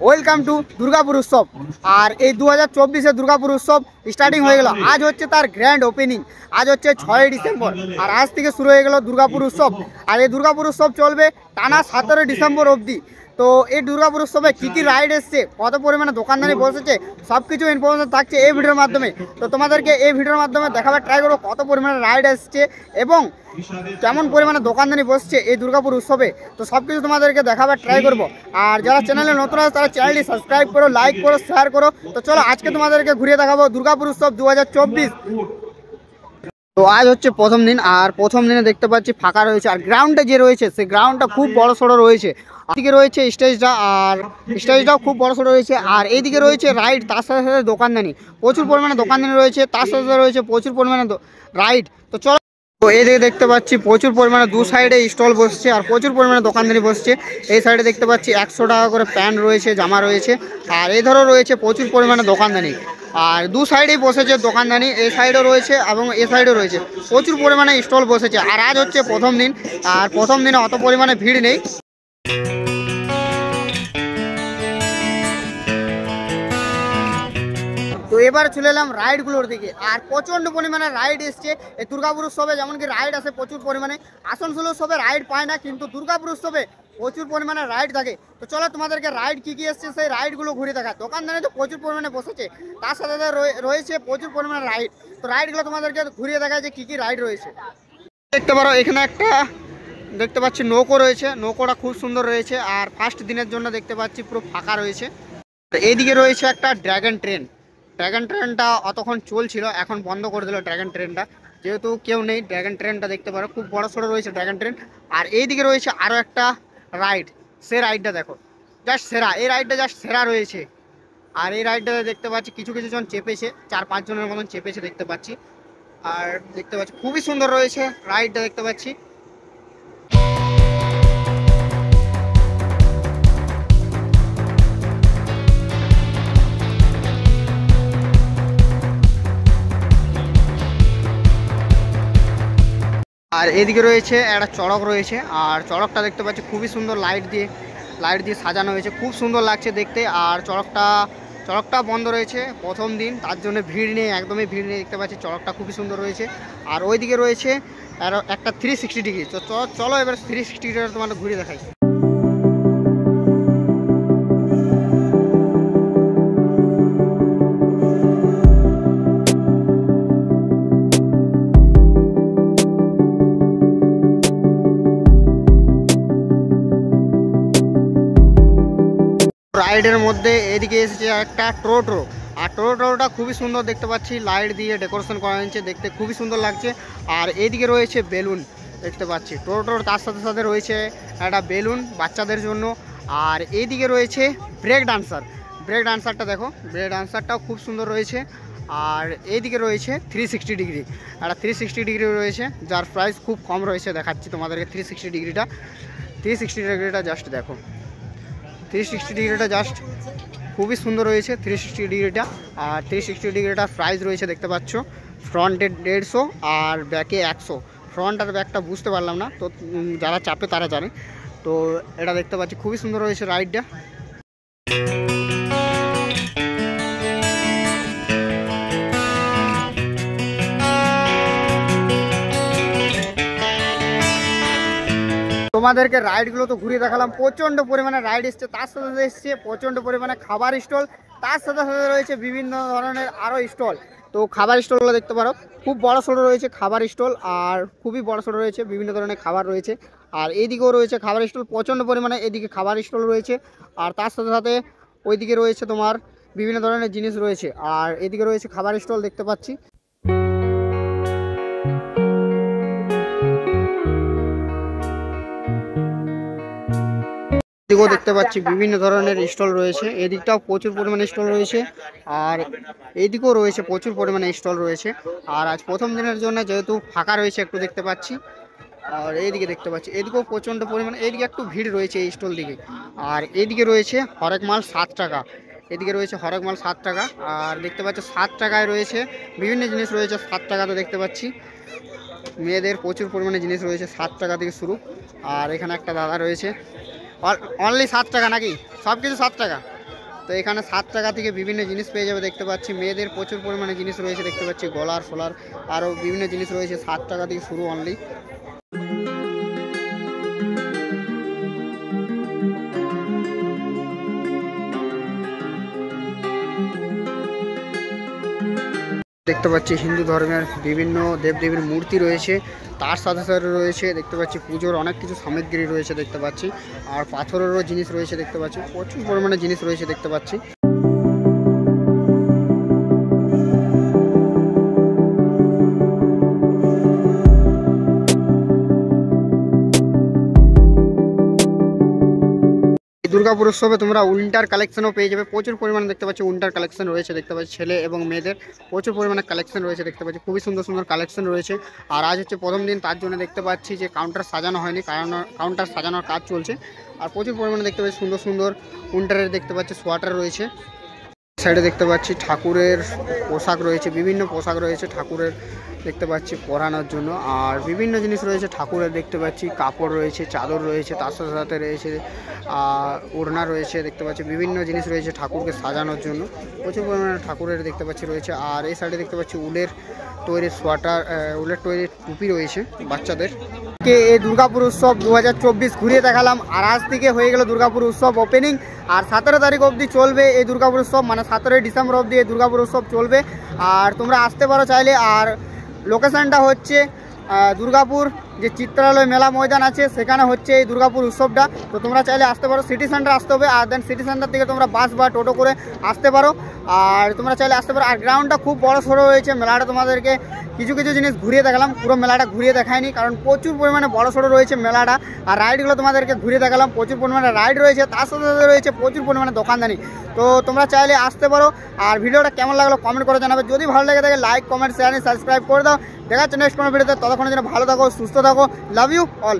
Welcome to Durgapur উৎসব। আর এই 2024-এ দুর্গাপুর উৎসব স্টার্টিং হয়ে গেল। আজ হচ্ছে তার গ্র্যান্ড ওপেনিং। আজ হচ্ছে 6ই ডিসেম্বর আর আজ থেকে শুরু হয়ে গেল দুর্গাপুর উৎসব। আর এই দুর্গাপুর উৎসব চলবে টানা 17 ডিসেম্বর অবধি। তো এই দুর্গাপুর উৎসবে কী কী রাইড এসছে, কত পরিমাণে দোকানদানি বসেছে, সব কিছু ইনফরমেশন থাকছে এই ভিডিওর মাধ্যমে। তো তোমাদেরকে এই ভিডিওর মাধ্যমে দেখাবার ট্রাই করবো কত পরিমাণে রাইড এসছে এবং কেমন পরিমাণে দোকানদানি বসছে এই দুর্গাপুর উৎসবে। তো সব কিছু তোমাদেরকে দেখাবার ট্রাই করবো। আর যারা চ্যানেলে নতুন আছে তারা চ্যানেলটি সাবস্ক্রাইব করো, লাইক করো, শেয়ার করো। তো চলো আজকে তোমাদেরকে ঘুরিয়ে দেখাবো দুর্গাপুর উৎসব 2024। তো আজ হচ্ছে প্রথম দিন, আর প্রথম দিনে দেখতে পাচ্ছি ফাঁকা রয়েছে। আর গ্রাউন্ডে যে রয়েছে সেই গ্রাউন্ডটা খুব বড় সড়ো রয়েছে। এদিকে রয়েছে স্টেজটা, আর স্টেজটাও খুব বড় সড়ো রয়েছে। আর এইদিকে রয়েছে রাইড, তার সাথে সাথে দোকানদানি, প্রচুর পরিমাণে দোকানদানি রয়েছে। তার সাথে সাথে রয়েছে প্রচুর পরিমাণে রাইড। তো চলো, তো এইদিকে দেখতে পাচ্ছি প্রচুর পরিমাণে দু সাইডে স্টল বসছে আর প্রচুর পরিমাণে দোকানদানি বসছে। এই সাইডে দেখতে পাচ্ছি 100 টাকা করে প্যান্ট রয়েছে, জামা রয়েছে। আর এই ধরো রয়েছে প্রচুর পরিমাণে দোকানদানি। আর দু সাইডেই বসেছে দোকানদানি, এই সাইডেও রয়েছে এবং এ সাইডেও রয়েছে, প্রচুর পরিমাণে স্টল বসেছে। আর আজ হচ্ছে প্রথম দিন, আর প্রথম দিনে অত পরিমাণে ভিড় নেই। তো এবার চলে এলাম রাইডগুলোর দিকে। আর প্রচণ্ড পরিমাণে রাইড এসছে এই দুর্গাপুর উৎসবে। যেমন কি রাইড আসে প্রচুর পরিমাণে, আসানসোল উৎসবে রাইড পায় না, কিন্তু দুর্গাপুর উৎসবে প্রচুর পরিমাণে রাইড থাকে। তো চলো তোমাদেরকে রাইড কী কী এসছে সেই রাইডগুলো ঘুরে দেখা। দোকানদারে তো প্রচুর পরিমাণে বসেছে, তার সাথে সাথে রয়েছে প্রচুর পরিমাণে রাইড। তো রাইডগুলো তোমাদেরকে ঘুরিয়ে দেখায় যে কী কী রাইড রয়েছে। দেখতে পারো এখানে একটা দেখতে পাচ্ছি নৌকো রয়েছে, নৌকোটা খুব সুন্দর রয়েছে। আর ফার্স্ট দিনের জন্য দেখতে পাচ্ছি পুরো ফাঁকা রয়েছে। এইদিকে রয়েছে একটা ড্র্যাগন ট্রেন। ড্র্যাগন ট্রেনটা অতক্ষণ চলছিল, এখন বন্ধ করে দিল ড্র্যাগন ট্রেনটা, যেহেতু কেউ নেই। ড্র্যাগন ট্রেনটা দেখতে পারো খুব বড় সড়ো রয়েছে ড্র্যাগন ট্রেন। আর এইদিকে রয়েছে আরও একটা রাইড, সে রাইডটা দেখো জাস্ট সেরা, এই রাইডটা জাস্ট সেরা রয়েছে। আর এই রাইডটাতে দেখতে পাচ্ছি কিছু কিছু জন চেপেছে, 4-5 জনের মতন চেপেছে দেখতে পাচ্ছি। আর দেখতে পাচ্ছি খুবই সুন্দর রয়েছে রাইডটা দেখতে পাচ্ছি। আর এদিকে রয়েছে একটা চড়ক রয়েছে, আর চড়কটা দেখতে পাচ্ছি খুবই সুন্দর লাইট দিয়ে সাজানো হয়েছে, খুব সুন্দর লাগছে দেখতে। আর চড়কটা বন্ধ রয়েছে প্রথম দিন, তার জন্য ভিড় নেই, একদমই ভিড় নেই। দেখতে পাচ্ছি চড়কটা খুবই সুন্দর রয়েছে। আর ওইদিকে রয়েছে একটা 360 ডিগ্রি। তো চলো এবার 360 ডিগ্রিটা তোমাদের ঘুরে দেখাই। রাইডের মধ্যে এদিকে এসেছে একটা টোটো। আর টোটোটা খুবই সুন্দর দেখতে পাচ্ছি, লাইট দিয়ে ডেকোরেশন করা হয়েছে, দেখতে খুবই সুন্দর লাগছে। আর এইদিকে রয়েছে বেলুন দেখতে পাচ্ছি টোটোর, তার সাথে সাথে রয়েছে একটা বেলুন বাচ্চাদের জন্য। আর এইদিকে রয়েছে ব্রেক ডান্সারটা দেখো, ব্রেক ডান্সারটাও খুব সুন্দর রয়েছে। আর এইদিকে রয়েছে 360 ডিগ্রি, একটা 360 ডিগ্রি রয়েছে, যার প্রাইস খুব কম রয়েছে। দেখাচ্ছি তোমাদেরকে 360 ডিগ্রিটা জাস্ট দেখো, 360 ডিগ্রিটা জাস্ট খুবই সুন্দর রয়েছে 360 ডিগ্রিটা। আর 360 ডিগ্রিটার প্রাইস রয়েছে দেখতে পাচ্ছ, ফ্রন্টে 150 আর ব্যাকে 100। ফ্রন্ট আর ব্যাকটা বুঝতে পারলাম না, তো যারা চাপে তারা জানে। তো এটা দেখতে পাচ্ছি খুবই সুন্দর রয়েছে রাইডটা। তোমাদেরকে রাইডগুলো তো ঘুরিয়ে দেখালাম, প্রচণ্ড পরিমাণে রাইড এসছে, তার সাথে এসছে প্রচণ্ড পরিমাণে খাবার স্টল, তার সাথে সাথে রয়েছে বিভিন্ন ধরনের আরও স্টল। তো খাবার স্টলগুলো দেখতে পারো খুব বড় সড়ো রয়েছে খাবার স্টল, আর খুবই বড় সড়ো রয়েছে, বিভিন্ন ধরনের খাবার রয়েছে। আর এইদিকেও রয়েছে খাবার স্টল প্রচণ্ড পরিমাণে, এদিকে খাবার স্টল রয়েছে। আর তার সাথে সাথে ওইদিকে রয়েছে তোমার বিভিন্ন ধরনের জিনিস রয়েছে। আর এদিকে রয়েছে খাবার স্টল দেখতে পাচ্ছি। এদিকেও দেখতে পাচ্ছি বিভিন্ন ধরনের স্টল রয়েছে, এদিকটাও প্রচুর পরিমাণে স্টল রয়েছে। আর এইদিকেও রয়েছে প্রচুর পরিমাণে স্টল রয়েছে। আর আজ প্রথম দিনের জন্য যেহেতু ফাঁকা রয়েছে একটু দেখতে পাচ্ছি। আর এইদিকে দেখতে পাচ্ছি এদিকেও প্রচণ্ড পরিমাণে, এইদিকে একটু ভিড় রয়েছে এই স্টল দিকে। আর এইদিকে রয়েছে হরেক মাল 7 টাকা, এদিকে রয়েছে হরেক মাল 7 টাকা। আর দেখতে পাচ্ছ 7 টাকায় রয়েছে বিভিন্ন জিনিস রয়েছে 7 টাকাতে দেখতে পাচ্ছি। মেয়েদের প্রচুর পরিমাণে জিনিস রয়েছে 7 টাকা থেকে শুরু। আর এখানে একটা দাদা রয়েছে, অনলি 7 টাকা নাকি, সব কিছু 7 টাকা। তো এখানে 7 টাকা থেকে বিভিন্ন জিনিস পেয়ে যাবে দেখতে পাচ্ছি। মেয়েদের প্রচুর পরিমাণে জিনিস রয়েছে দেখতে পাচ্ছি, গলার ফলার আরও বিভিন্ন জিনিস রয়েছে। 7 টাকা থেকে শুরু অনলি। দেখতে পাচ্ছি হিন্দু ধর্মের বিভিন্ন দেবদেবীর মূর্তি রয়েছে, তার সাথে সাথে রয়েছে দেখতে পাচ্ছি পুজোর অনেক কিছু সামগ্রী রয়েছে দেখতে পাচ্ছি। আর পাথরেরও জিনিস রয়েছে দেখতে পাচ্ছি, প্রচুর পরিমাণে জিনিস রয়েছে দেখতে পাচ্ছি। দুর্গাপুর উৎসবে তোমরা উইন্টার কালেকশনও পেয়ে যাবে, প্রচুর পরিমাণে দেখতে পাচ্ছি উইন্টার কালেকশন রয়েছে দেখতে পাচ্ছি। ছেলে এবং মেয়েদের প্রচুর পরিমাণে কালেকশন রয়েছে দেখতে পাচ্ছি, খুবই সুন্দর সুন্দর কালেকশন রয়েছে। আর আজ হচ্ছে প্রথম দিন, তার জন্য দেখতে পাচ্ছি যে কাউন্টার সাজানো হয়নি, কারণ কাউন্টার সাজানোর কাজ চলছে। আর প্রচুর পরিমাণে দেখতে পাচ্ছি সুন্দর সুন্দর উইন্টারের দেখতে পাচ্ছি সোয়াটার রয়েছে। সাইডে দেখতে পাচ্ছি ঠাকুরের পোশাক রয়েছে, বিভিন্ন পোশাক রয়েছে ঠাকুরের দেখতে পাচ্ছি পরানোর জন্য। আর বিভিন্ন জিনিস রয়েছে ঠাকুরের দেখতে পাচ্ছি, কাপড় রয়েছে, চাদর রয়েছে, তার সাথে সাথে রয়েছে ওড়না রয়েছে দেখতে পাচ্ছি। বিভিন্ন জিনিস রয়েছে ঠাকুরকে সাজানোর জন্য, প্রচুর পরিমাণে ঠাকুরের দেখতে পাচ্ছি রয়েছে। আর এই সাইডে দেখতে পাচ্ছি উলের তৈরি সোয়াটার, উলের তৈরি টুপি রয়েছে বাচ্চাদের। এই দুর্গাপুর উৎসব 2024 ঘুরিয়ে দেখালাম। আর আজ থেকে হয়ে গেল দুর্গাপুর উৎসব ওপেনিং। আর 17 তারিখ অবধি চলবে এই দুর্গাপুর উৎসব, মানে 17 ডিসেম্বর অবধি এই দুর্গাপুর উৎসব চলবে। আর তোমরা আসতে পারো চাইলে। আর লোকেশানটা হচ্ছে দুর্গাপুর যে চিত্রালয় মেলা ময়দান আছে, সেখানে হচ্ছে এই দুর্গাপুর উৎসবটা। তো তোমরা চাইলে আসতে পারো, সিটি সেন্টার আসতে হবে। আর দেন সিটি সেন্টার থেকে তোমরা বাস বা টোটো করে আসতে পারো। আর তোমরা চাইলে আসতে পারো। আর গ্রাউন্ডটা খুব বড় সড়ো হয়েছে। মেলাটা তোমাদেরকে কিছু কিছু জিনিস ঘুরিয়ে দেখালাম, পুরো মেলাটা ঘুরিয়ে দেখায়নি, কারণ প্রচুর পরিমাণে বড় সড়ো রয়েছে মেলাটা। আর রাইডগুলো তোমাদেরকে ঘুরিয়ে দেখালাম, প্রচুর পরিমাণে রাইড রয়েছে, তার সাথে সাথে রয়েছে প্রচুর পরিমাণে দোকানদানি। তো তোমরা চাইলে আসতে পারো। আর ভিডিওটা কেমন লাগলো কমেন্ট করে জানাবে। যদি ভালো লেগে থাকে লাইক কমেন্ট শেয়ার সাবস্ক্রাইব করে দাও। দেখা যাচ্ছে নেক্সট কোনো ভিডিওতে। ততক্ষণের জন্য ভালো থাকো, সুস্থ থাকো। Love you all.